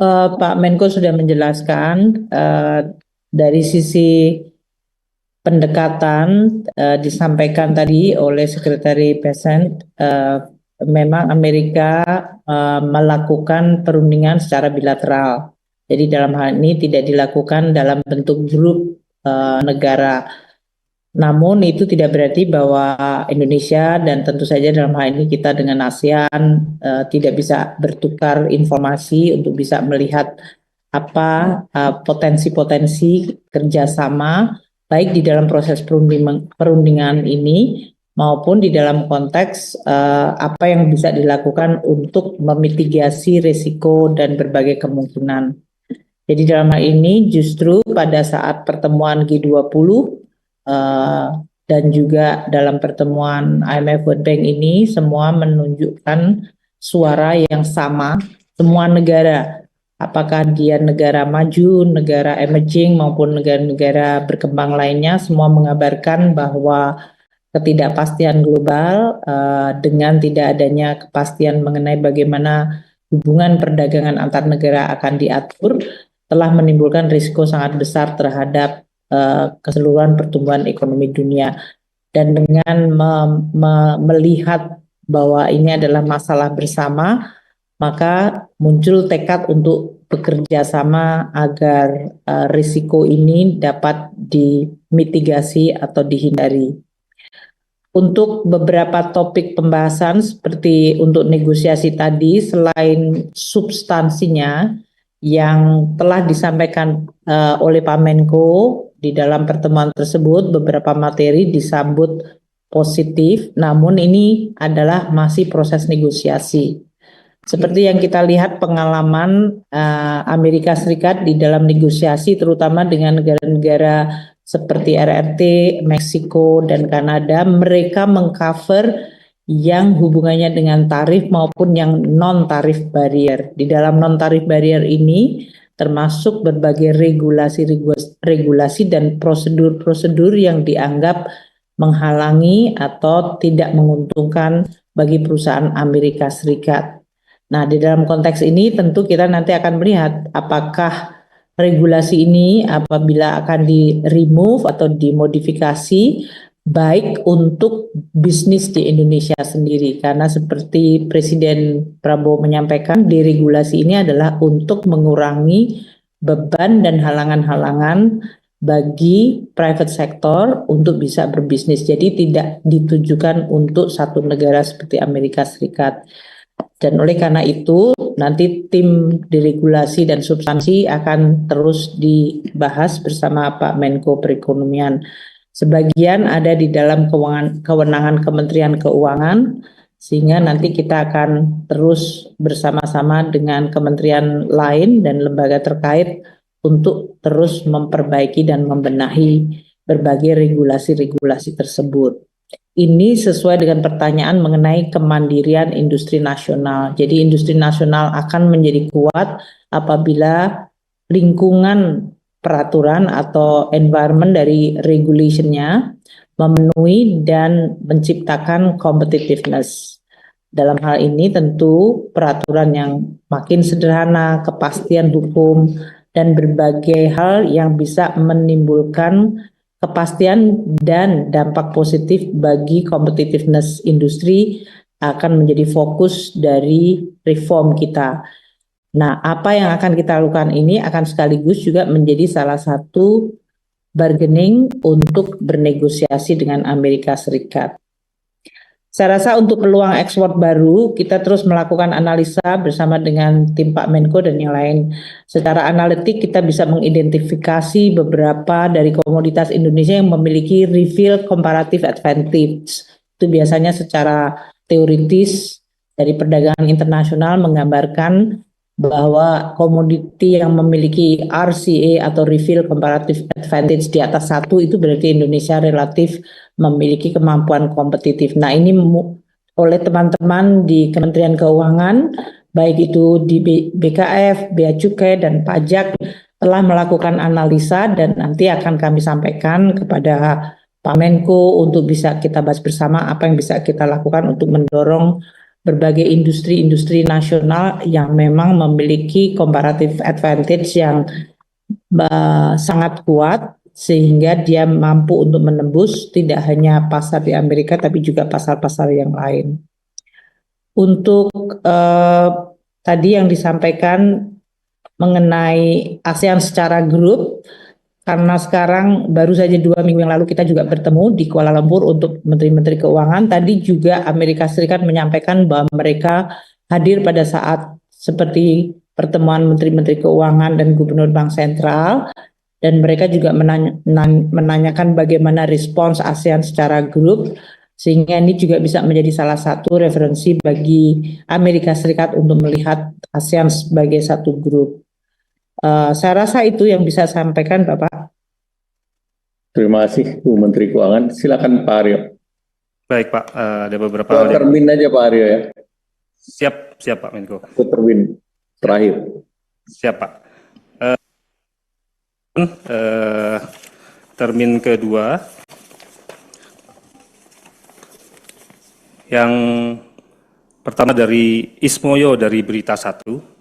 Pak Menko sudah menjelaskan dari sisi pendekatan disampaikan tadi oleh Sekretari Bessent, memang Amerika melakukan perundingan secara bilateral. Jadi dalam hal ini tidak dilakukan dalam bentuk grup negara. Namun itu tidak berarti bahwa Indonesia dan tentu saja dalam hal ini kita dengan ASEAN tidak bisa bertukar informasi untuk bisa melihat apa potensi-potensi kerjasama baik di dalam proses perundingan ini maupun di dalam konteks apa yang bisa dilakukan untuk memitigasi risiko dan berbagai kemungkinan. Jadi dalam hal ini justru pada saat pertemuan G20 dan juga dalam pertemuan IMF World Bank ini semua menunjukkan suara yang sama, semua negara, apakah dia negara maju, negara emerging maupun negara-negara berkembang lainnya, semua mengabarkan bahwa ketidakpastian global dengan tidak adanya kepastian mengenai bagaimana hubungan perdagangan antar negara akan diatur telah menimbulkan risiko sangat besar terhadap keseluruhan pertumbuhan ekonomi dunia. Dan dengan melihat bahwa ini adalah masalah bersama, maka muncul tekad untuk bekerja sama agar risiko ini dapat dimitigasi atau dihindari. Untuk beberapa topik pembahasan seperti untuk negosiasi tadi, selain substansinya yang telah disampaikan oleh Pak Menko di dalam pertemuan tersebut, beberapa materi disambut positif, namun ini adalah masih proses negosiasi. Seperti yang kita lihat pengalaman Amerika Serikat di dalam negosiasi terutama dengan negara-negara seperti RRT, Meksiko, dan Kanada, mereka mengcover yang hubungannya dengan tarif maupun yang non-tarif barrier. Di dalam non-tarif barrier ini termasuk berbagai regulasi dan prosedur-prosedur yang dianggap menghalangi atau tidak menguntungkan bagi perusahaan Amerika Serikat. Nah, di dalam konteks ini tentu kita nanti akan melihat apakah regulasi ini apabila akan di-remove atau dimodifikasi baik untuk bisnis di Indonesia sendiri. Karena seperti Presiden Prabowo menyampaikan, deregulasi ini adalah untuk mengurangi beban dan halangan-halangan bagi private sector untuk bisa berbisnis. Jadi tidak ditujukan untuk satu negara seperti Amerika Serikat. Dan oleh karena itu nanti tim deregulasi dan substansi akan terus dibahas bersama Pak Menko Perekonomian. Sebagian ada di dalam kewenangan Kementerian Keuangan, sehingga nanti kita akan terus bersama-sama dengan kementerian lain dan lembaga terkait untuk terus memperbaiki dan membenahi berbagai regulasi-regulasi tersebut. Ini sesuai dengan pertanyaan mengenai kemandirian industri nasional. Jadi industri nasional akan menjadi kuat apabila lingkungan peraturan atau environment dari regulationnya memenuhi dan menciptakan competitiveness. Dalam hal ini tentu peraturan yang makin sederhana, kepastian hukum, dan berbagai hal yang bisa menimbulkan kepastian dan dampak positif bagi competitiveness industri akan menjadi fokus dari reform kita. Nah, apa yang akan kita lakukan ini akan sekaligus juga menjadi salah satu bargaining untuk bernegosiasi dengan Amerika Serikat. Saya rasa untuk peluang ekspor baru, kita terus melakukan analisa bersama dengan tim Pak Menko dan yang lain. Secara analitik kita bisa mengidentifikasi beberapa dari komoditas Indonesia yang memiliki reveal comparative advantage. Itu biasanya secara teoritis dari perdagangan internasional menggambarkan bahwa komoditi yang memiliki RCA atau reveal comparative advantage di atas 1 itu berarti Indonesia relatif memiliki kemampuan kompetitif. Nah, ini oleh teman-teman di Kementerian Keuangan, baik itu di BKF, Bea Cukai, dan Pajak telah melakukan analisa dan nanti akan kami sampaikan kepada Pak Menko untuk bisa kita bahas bersama apa yang bisa kita lakukan untuk mendorong berbagai industri-industri nasional yang memang memiliki comparative advantage yang sangat kuat sehingga dia mampu untuk menembus tidak hanya pasar di Amerika tapi juga pasar-pasar yang lain. Untuk tadi yang disampaikan mengenai ASEAN secara grup, karena sekarang baru saja 2 minggu yang lalu kita juga bertemu di Kuala Lumpur untuk Menteri-Menteri Keuangan. Tadi juga Amerika Serikat menyampaikan bahwa mereka hadir pada saat seperti pertemuan Menteri-Menteri Keuangan dan Gubernur Bank Sentral. Dan mereka juga menanyakan bagaimana respons ASEAN secara grup, sehingga ini juga bisa menjadi salah satu referensi bagi Amerika Serikat untuk melihat ASEAN sebagai satu grup. Saya rasa itu yang bisa saya sampaikan, Bapak. Terima kasih, Bu Menteri Keuangan. Silakan Pak Aryo. Baik Pak, ada beberapa hal. Termin aja Pak Aryo ya. Siap Pak Menko. Termin terakhir. Siap Pak. Termin kedua yang pertama dari Ismoyo dari Berita 1.